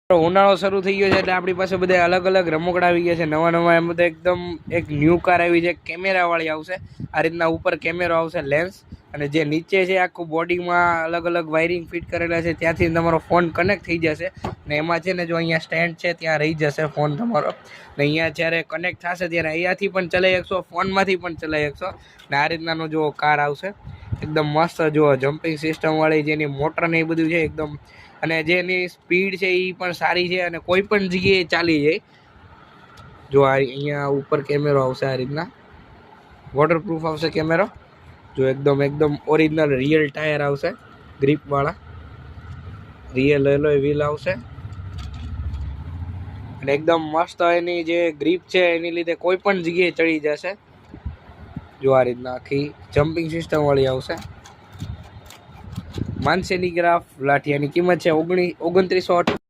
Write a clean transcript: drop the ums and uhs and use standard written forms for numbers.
ઉનાળો શરૂ થઈ ગયો છે એટલે આપણી પાસે બધા અલગ અલગ રમકડા આવી ગયા છે નવા એમ બધા એકદમ એક ન્યૂ કાર આવી છે કેમેરા વાળી આવશે આ રીતના ઉપર કેમેરો આવશે લેન્સ અને જે નીચે છે આખું બોડીમાં અલગ અલગ વાયરિંગ ફિટ કરેલા છે ત્યાંથી તમારો ફોન કનેક્ટ થઈ જશે ને એમાં છે ને જો અહીંયા સ્ટેન્ડ છે ત્યાં રહી જશે ફોન તમારો ને અહીંયા જ્યારે કનેક્ટ થશે ત્યારે અહીંયાથી પણ ચલાવી શકશો ફોનમાંથી પણ ચલાવી શકશો ને આ રીતનાનો જો કાર આવશે એકદમ મસ્ત જો જમ્પિંગ સિસ્ટમ વાળી જેની મોટર ને એ બધું છે એકદમ અને જેની સ્પીડ છે એ પણ સારી છે અને કોઈ પણ જગ્યાએ ચાલી જાય જો આ અહીંયા ઉપર કેમેરો આવશે આ રીતના વોટરપ્રૂફ આવશે કેમેરો જો એકદમ ઓરિજિનલ રિયલ ટાયર આવશે ગ્રીપ વાળા રિયલ એલોય વ્હીલ આવશે અને એકદમ મસ્ત એની જે ગ્રીપ છે એની લીધે કોઈ પણ જગ્યાએ ચડી જશે જો આ રીતના આખી જમ્પિંગ સિસ્ટમ વાળી આવશે માનસેલી ગ્રાફ લાઠિયાની કિંમત છે 2900